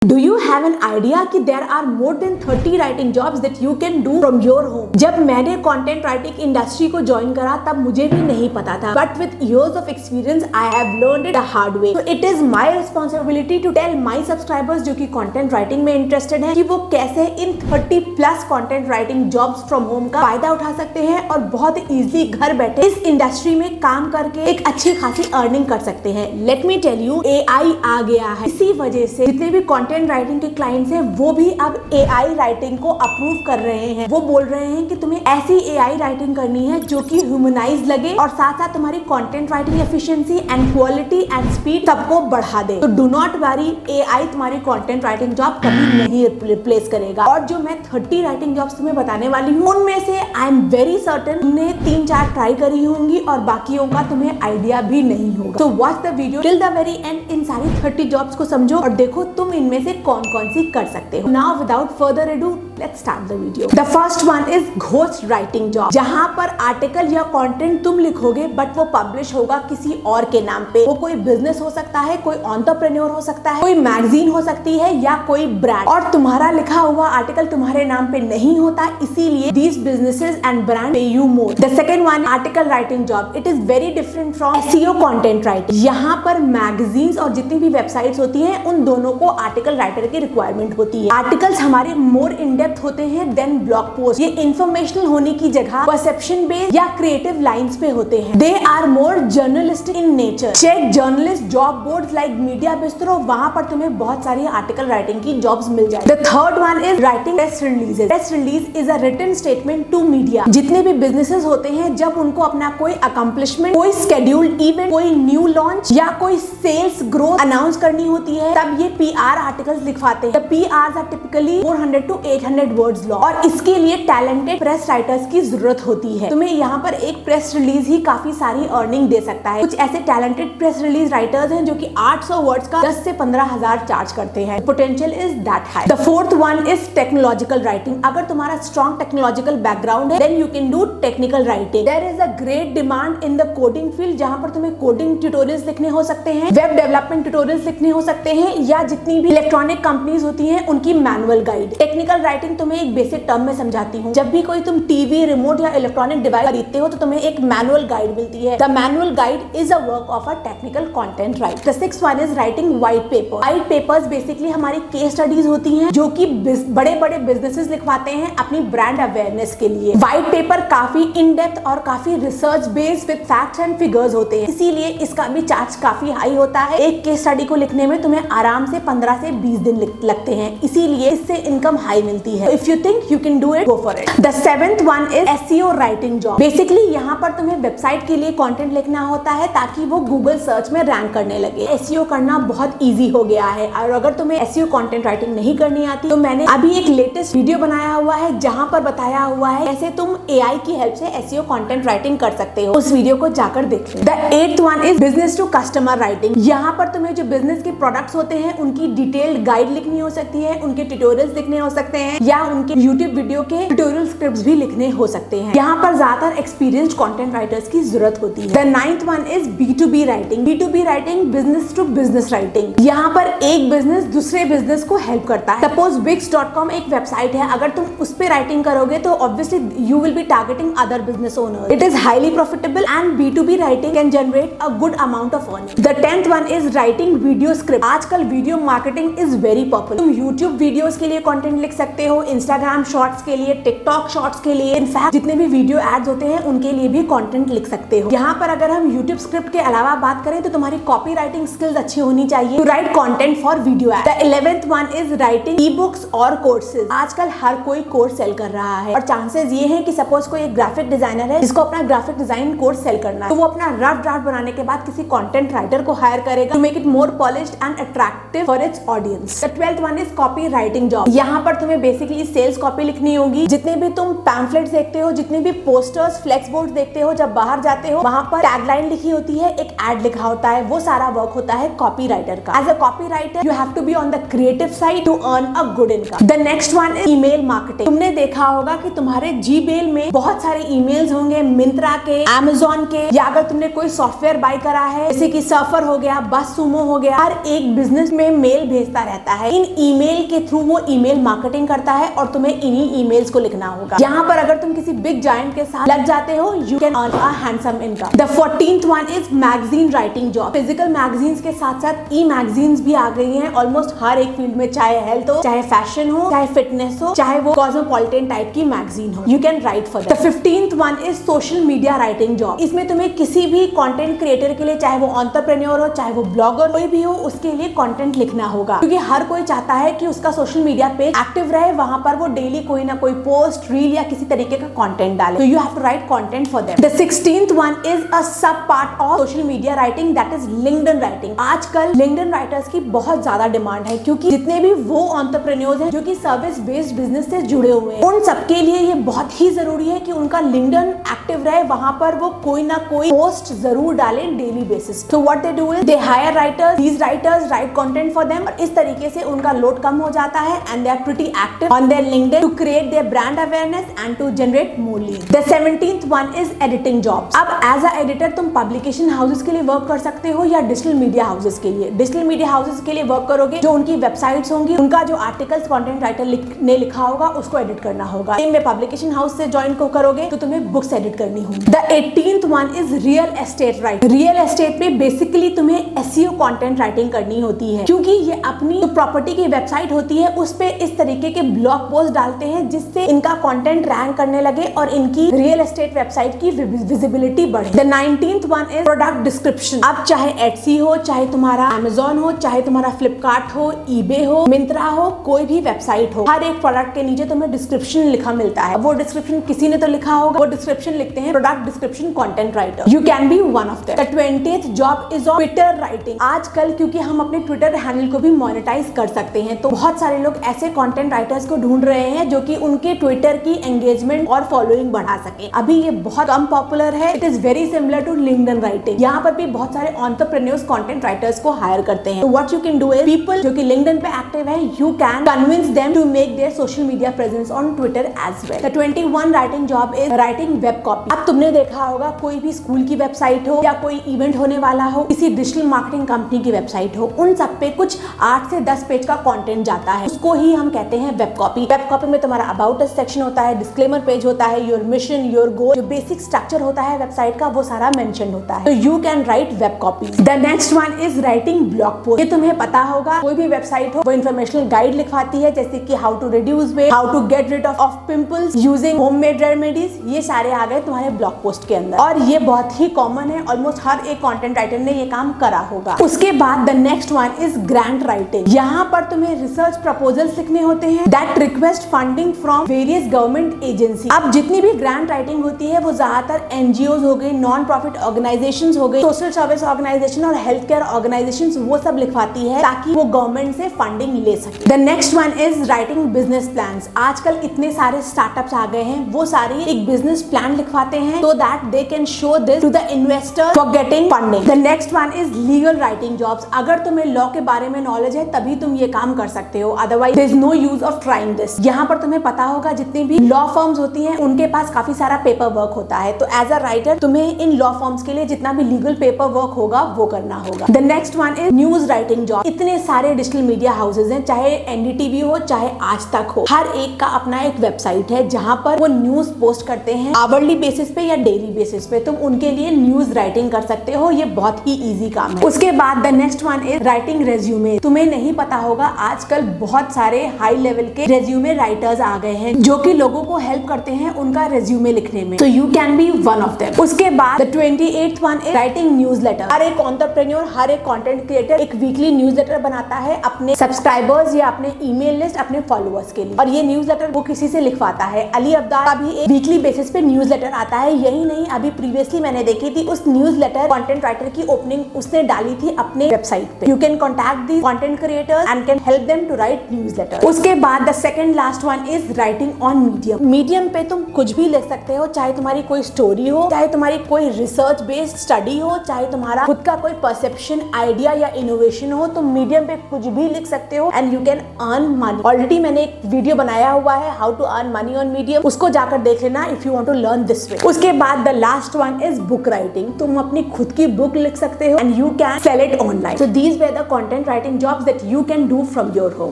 Do you have an idea कि there are more than 30 writing jobs that you can do from your home? जब मैंने content writing industry को join करा तब मुझे भी नहीं पता था, but with years of experience I have learned it the hard way. So it is my responsibility to tell my subscribers जो कि कंटेंट राइटिंग में इंटरेस्टेड हैं कि वो कैसे इन 30 plus content writing jobs from home का फायदा उठा सकते हैं और बहुत इजीली घर बैठे इस इंडस्ट्री में काम करके एक अच्छी खासी अर्निंग कर सकते हैं। Let me tell you, AI आ गया है, इसी वजह से जितने भी कंटेंट राइटिंग के क्लाइंट्स हैं वो भी अब AI राइटिंग को अप्रूव कर रहे हैं। वो बोल रहे हैं कि तुम्हें ऐसी AI राइटिंग करनी है जो कि ह्यूमनाइज लगे और साथ साथ तुम्हारी content writing efficiency and quality and speed सबको बढ़ा दे। तो डू नॉट वरी, AI तुम्हारी कंटेंट राइटिंग जॉब कभी नहीं रिप्लेस करेगा। और जो मैं 30 राइटिंग जॉब्स तुम्हें बताने वाली हूँ उनमें से आई एम वेरी सर्टेन तुमने 3-4 ट्राई करी होंगी और बाकियों का तुम्हें आइडिया भी नहीं होगा। तो watch the video till the very end, इन सारी 30 जॉब्स को समझो और देखो तुम इनमें से कौन कौन सी कर सकते हो। Now without further ado let's start the video. The first one is ghost writing job, जहां पर आर्टिकल या कंटेंट तुम लिखोगे बट वो पब्लिश होगा किसी और के नाम पे। वो कोई बिजनेस हो सकता है, कोई एंटरप्रेन्योर हो सकता है, कोई मैगजीन हो सकती है या कोई ब्रांड, और तुम्हारा लिखा हुआ आर्टिकल तुम्हारे नाम पे नहीं होता, इसीलिए दीज बिजनेसेस एंड ब्रांड पे you more. The second one, article writing job. It is very different from SEO content writing. यहाँ पर मैगजीन्स और जितनी भी वेबसाइट्स होती हैं उन दोनों को आर्टिकल राइटर की रिक्वायरमेंट होती है। आर्टिकल्स हमारे मोर इन डेप्थ होते हैं देन ब्लॉग पोस्ट। ये इंफॉर्मेशनल होने की जगह परसेप्शन बेस्ड या क्रिएटिव लाइंस पे होते हैं। They are more journalistic in nature. Check journalist job board like Media Bistro, वहां पर तुम्हें बहुत सारी आर्टिकल राइटिंग की जॉब्स मिल जाए। The third one is writing press releases. Press release is a written statement to media. जितने भी बिजनेसेस होते हैं जब उनको अपना कोई अकम्पलिशमेंट, कोई स्केड्यूल्ड इवेंट, कोई न्यू लॉन्च या कोई सेल्स ग्रोथ अनाउंस करनी होती है तब ये PR आर्टिकल्स लिखवाते हैं। PRs are typically 400 to 800 words long और इसके लिए टैलेंटेड प्रेस राइटर्स की जरूरत होती है। तुम्हें यहाँ पर एक प्रेस रिलीज ही काफी सारी अर्निंग दे सकता है। कुछ ऐसे टैलेंटेड प्रेस रिलीज राइटर्स हैं जो कि 800 वर्ड्स का 10 से 15,000 चार्ज करते हैं। Potential is that high. The fourth one is technological writing. अगर तुम्हारा स्ट्रॉन्ग टेक्नोलॉजिकल बैकग्राउंड है then you can do technical writing. There is a great demand in the coding field, जहां पर तुम्हें कोडिंग ट्यूटोरियल्स लिखने हो सकते हैं, वेब डेवलपमेंट ट्यूटोरियल्स लिखने हो सकते हैं या जितनी भी इलेक्ट्रॉनिक कंपनीज होती हैं उनकी मैनुअल गाइड। टेक्निकल राइटिंग तुम्हें एक बेसिक टर्म में समझाती हूँ। जब भी कोई तुम टीवी, रिमोट या इलेक्ट्रॉनिक डिवाइस खरीदते हो तो तुम्हें एक मैनुअल गाइड मिलती है। The manual guide is a work of a technical content writer. The sixth one is writing white paper. White papers basically हमारी केस स्टडीज होती हैं जो कि बड़े बड़े बिजनेसेस लिखवाते हैं अपनी ब्रांड अवेयरनेस के लिए। व्हाइट पेपर काफी इन डेप्थ और काफी research based with facts and figures होते हैं, इसीलिए इसका भी चार्ज काफी हाई होता है। एक केस स्टडी को लिखने में तुम्हें आराम से 15 से 20 दिन लगते हैं, इसीलिए इससे इनकम हाई मिलती है। If you think you can do it, go for it. The seventh one is SEO writing job. Basically यहाँ पर तुम्हें वेबसाइट के लिए कंटेंट लिखना होता है ताकि वो गूगल सर्च में रैंक करने लगे। एसईओ करना बहुत इजी हो गया है और अगर तुम्हें एसईओ कंटेंट राइटिंग नहीं करनी आती तो मैंने अभी एक लेटेस्ट वीडियो बनाया हुआ है जहाँ पर बताया हुआ है कैसे तुम AI की हेल्प से एसईओ कंटेंट राइटिंग कर सकते हो। उस वीडियो को जाकर देख लो। The eighth one is business to customer writing. यहाँ पर तुम्हें जो बिजनेस के प्रोडक्ट्स होते हैं उनकी डिटेल्ड गाइड लिखनी हो सकती है, उनके ट्यूटोरियल्स लिखने हो सकते हैं या उनके YouTube वीडियो के ट्यूटोरियल स्क्रिप्ट्स भी लिखने हो सकते हैं। यहाँ पर ज्यादातर एक्सपीरियंस्ड कंटेंट राइटर्स की जरूरत होती है। The ninth one is B2B writing. B2B writing business to business writing. यहाँ पर एक बिजनेस दूसरे बिजनेस को हेल्प करता है। सपोज Wix.com एक वेबसाइट है, अगर तुम उस पे राइटिंग करोगे तो obviously you will be targeting other business owner. It is highly profitable and B2B writing can generate a good amount of earning. The 10th one is writing video script. आजकल video marketing is very popular. तुम YouTube videos के लिए content लिख सकते हो, Instagram shorts के लिए, TikTok shorts के लिए, इनफैक्ट जितने भी वीडियो एड्स होते हैं उनके लिए भी कंटेंट लिख सकते हो। यहाँ पर अगर हम YouTube स्क्रिप्ट के अलावा बात करें तो तुम्हारी कॉपी राइटिंग स्किल्स अच्छी होनी चाहिए to write content for video ad. The 11th one is writing ebooks और कोर्सेज। आजकल हर कोई कोर्स सेल कर रहा है और चांसेस ये हैं कि सपोज कोई एक ग्राफिक डिजाइनर है जिसको अपना ग्राफिक डिजाइन कोर्स सेल करना है तो वो अपना रफ ड्राफ्ट बनाने के बाद किसी कंटेंट राइटर को हायर करेगा to make it more polished and attractive for its audience. The 12th one is copywriting job. यहाँ पर तुम्हें बेसिकली सेल्स कॉपी लिखनी होगी। जितने भी तुम पैम्फलेट्स देखते हो, जितने भी पोस्टर्स, फ्लेक्स बोर्ड देखते हो, जब बाहर जाते हो वहां पर टैगलाइन लिखी होती है, एक एड लिखा होता है, वो सारा वर्क होता है कॉपी राइटर का। As a copywriter you have to be on the creative side to earn a good income. The next one is email marketing. तुमने देखा होगा कि तुम्हारे जीमेल में बहुत सारे ईमेल्स होंगे, मिंत्रा के, अमेजोन के, या अगर तुमने कोई सॉफ्टवेयर बाय करा है जैसे कि सर्फर हो गया, बस सुमो हो गया, हर एक बिजनेस में मेल भेजता रहता है। इन ईमेल के थ्रू वो ईमेल मार्केटिंग करता है और तुम्हें इन्हीं ईमेल्स को लिखना होगा। यहाँ पर अगर तुम किसी बिग जायंट के साथ लग जाते हो, you can earn a handsome income. The 14th one is magazine writing job. Physical magazines के साथ साथ ई मैगजीन्स भी आ गई हैं ऑलमोस्ट हर एक फील्ड में, चाहे हेल्थ हो, चाहे फैशन हो, चाहे फिटनेस हो, चाहे वो कॉस्मोपॉलिटन टाइप की मैगजीन हो, you can write for that. The 15th one is social media writing job. इसमें तुम्हें किसी भी कंटेंट क्रिएटर के लिए, चाहे वो एंटरप्रेन्योर हो, चाहे वो ब्लॉगर कोई भी हो, उसके लिए कंटेंट लिखना होगा, क्योंकि हर कोई चाहता है कि उसका सोशल मीडिया पेज एक्टिव रहे, वहां पर वो डेली कोई ना कोई पोस्ट, रील या किसी तरीके का कंटेंट डाले। तो you have to write content for them. The 16th one is a sub part of social media writing, that is LinkedIn writing. आजकल लिंक्डइन राइटर्स की बहुत ज्यादा डिमांड है, क्योंकि जितने भी वो एंटरप्रेन्योर्स हैं जो कि सर्विस बेस्ड बिजनेस से जुड़े हुए हैं, उन सबके लिए ये बहुत ही जरूरी है कि उनका लिंक्डइन एक्टिव रहे, वहां पर वो कोई ना कोई पोस्ट जरूर डालें डेली बेसिस। तो what they do is they hire writers, these writers write content for them, और इस तरीके से उनका लोड कम हो जाता है and they are pretty active on their LinkedIn to create their brand awareness and to generate more leads. The 17th one is editing jobs. अब as a editor तुम पब्लिकेशन हाउसेस के लिए वर्क कर सकते हो या डिजिटल मीडिया हाउसेस के लिए। डिजिटल मीडिया हाउसेस के लिए वर्क करोगे, जो उनकी वेबसाइट्स होंगी, उनका जो आर्टिकल्स कंटेंट राइटर ने लिखा होगा उसको एडिट करना होगा। में पब्लिकेशन हाउस से ज्वाइन को करोगे तो तुम्हें बुक्स एडिट करनी होगी। The 18th one is real estate writing. Real estate में बेसिकली तुम्हें एसईओ कंटेंट राइटिंग करनी होती है, क्योंकि ये अपनी जो प्रॉपर्टी की वेबसाइट होती है उस पे इस तरीके के ब्लॉग पोस्ट डालते हैं जिससे इनका कंटेंट रैंक करने लगे और इनकी रियल एस्टेट वेबसाइट की विजिबिलिटी बढ़े। The 19th one is product description. अब चाहे एटसी हो, चाहे तुम्हारा अमेजोन हो, चाहे तुम्हारा फ्लिपकार्ट हो, ईबे हो, मिंत्रा हो, कोई भी वेबसाइट हो, हर एक प्रोडक्ट के नीचे तुम्हें डिस्क्रिप्शन लिखा मिलता है। वो डिस्क्रिप्शन किसी ने तो लिखा होगा, वो डिस्क्रिप्शन लिखते हैं product description content writer. You can be one of them. The 20th job is on Twitter writing. आजकल क्योंकि हम अपने ट्विटर हैंडल को भी मोनेटाइज कर सकते हैं, तो बहुत सारे लोग ऐसे कंटेंट राइटर्स को ढूंढ रहे हैं जो कि उनके ट्विटर की एंगेजमेंट और फॉलोइंग बढ़ा सके। अभी ये बहुत कम पॉपुलर है। It is very similar to LinkedIn writing. यहाँ पर भी बहुत सारे एंटरप्रेन्योर्स कंटेंट राइटर्स को हायर करते हैं। तो what you can do is, people जो कि लिंक्डइन पे एक्टिव है, you can convince them to make their social media presence on Twitter as well. The 21 writing job is writing web copy. अब तुमने देखा होगा कोई भी स्कूल की वेबसाइट हो या कोई इवेंट होने वाला हो, किसी डिजिटल मार्केटिंग कंपनी की वेबसाइट हो, उन सब पे कुछ 8 से 10 पेज का कंटेंट जाता है, उसको ही हम कहते हैं वेब कॉपी। वेब कॉपी में तुम्हारा अबाउट अस सेक्शन होता है, डिस्क्लेमर पेज होता है, योर मिशन, योर गोल, जो बेसिक स्ट्रक्चर होता है वेबसाइट का वो सारा मेंशन होता है। तो you can write web copy. The next one is writing blog post. ये तुम्हें पता होगा, कोई भी वेबसाइट हो वो इन्फॉर्मेशनल गाइड लिखवाती है, जैसे कि how to reduce weight, how to get rid of pimples using homemade remedies. ये सारे आ गए तुम्हारे ब्लॉग पोस्ट के अंदर और ये बहुत ही कॉमन है, ऑलमोस्ट हर एक कंटेंट राइटर ने ये काम करा होगा। उसके बाद the next one is grant writing. यहाँ पर तुम्हें रिसर्च प्रपोजल्स लिखने होते हैं that request funding from various government agency. अब जितनी भी ग्रांट राइटिंग होती है वो ज्यादातर एनजीओज हो गई, नॉन प्रॉफिट ऑर्गेनाइजेशंस हो गई, सोशल सर्विस ऑर्गेनाइजेशन और हेल्थ केयर ऑर्गेनाइजेशंस, वो सब लिखवाती है ताकि वो गवर्नमेंट से फंडिंग ले सके। The next one is writing business plans. आजकल इतने सारे स्टार्टअप्स आ गए हैं, वो सारे एक बिजनेस प्लान लिखवाते हैं so that they can show this to the investor for getting funding. The next one is legal writing jobs. अगर तुम्हें लॉ के बारे में नॉलेज है तभी तुम ये काम कर सकते हो, otherwise there is no use of trying this. यहाँ पर तुम्हें पता होगा जितनी भी लॉ फर्म्स होती हैं उनके पास काफी सारा पेपर वर्क होता है, तो एज अ राइटर तुम्हें इन लॉ फर्म्स के लिए जितना भी लीगल पेपर वर्क होगा वो करना होगा। The next one is news writing job. इतने सारे डिजिटल मीडिया हाउसेज हैं, चाहे एनडीटीवी हो चाहे आज तक हो, हर एक का अपना एक वेबसाइट है जहां पर वो न्यूज पोस्ट करते हैं आवरली बेसिस पे या डेली बेसिस पे। तुम उनके लिए न्यूज राइटिंग कर सकते हो, ये बहुत ही इजी काम है। उसके बाद the next one is writing resume. तुम्हें नहीं पता होगा आजकल बहुत सारे हाई लेवल के रेज्यूमे राइटर्स आ गए हैं जो कि लोगों को हेल्प करते हैं उनका रेज्यूमे लिखने में, तो you can be one of them. उसके बाद the 28th one is writing newsletter. हर एक एंटरप्रेन्योर, हर एक कंटेंट क्रिएटर एक वीकली न्यूज़लेटर बनाता है अपने सब्सक्राइबर्स या अपने ईमेल लिस्ट, अपने फॉलोअर्स के लिए, और ये न्यूज़लेटर वो किसी से लिखवाता है। अली अब्दाल का भी एक वीकली बेसिस पे न्यूज़लेटर आता है। यही नहीं, अभी प्रीवियसली मैंने देखी थी उस न्यूज़लेटर कंटेंट राइटर की ओपनिंग उसने डाली थी अपने वेबसाइट पे। You can contact the content creators and can help them to write newsletter. उसके बाद the the second last one is writing on Medium. Medium पे तुम कुछ भी लिख सकते हो, चाहे तुम्हारी कोई स्टोरी हो, चाहे तुम्हारी कोई रिसर्च बेस्ड स्टडी हो, चाहे तुम्हारा खुद का कोई परसेप्शन, आइडिया या इनोवेशन हो, तुम मीडियम पे कुछ भी लिख सकते हो and you can earn money. Already मैंने एक वीडियो बनाया हुआ है how to earn money on Medium, उसको जाकर देख लेना if you want to learn this way. उसके बाद the last one is book writing. तुम अपनी खुद की बुक लिख सकते हो and you can sell it online. So these way the content writing jobs that you can do from your home.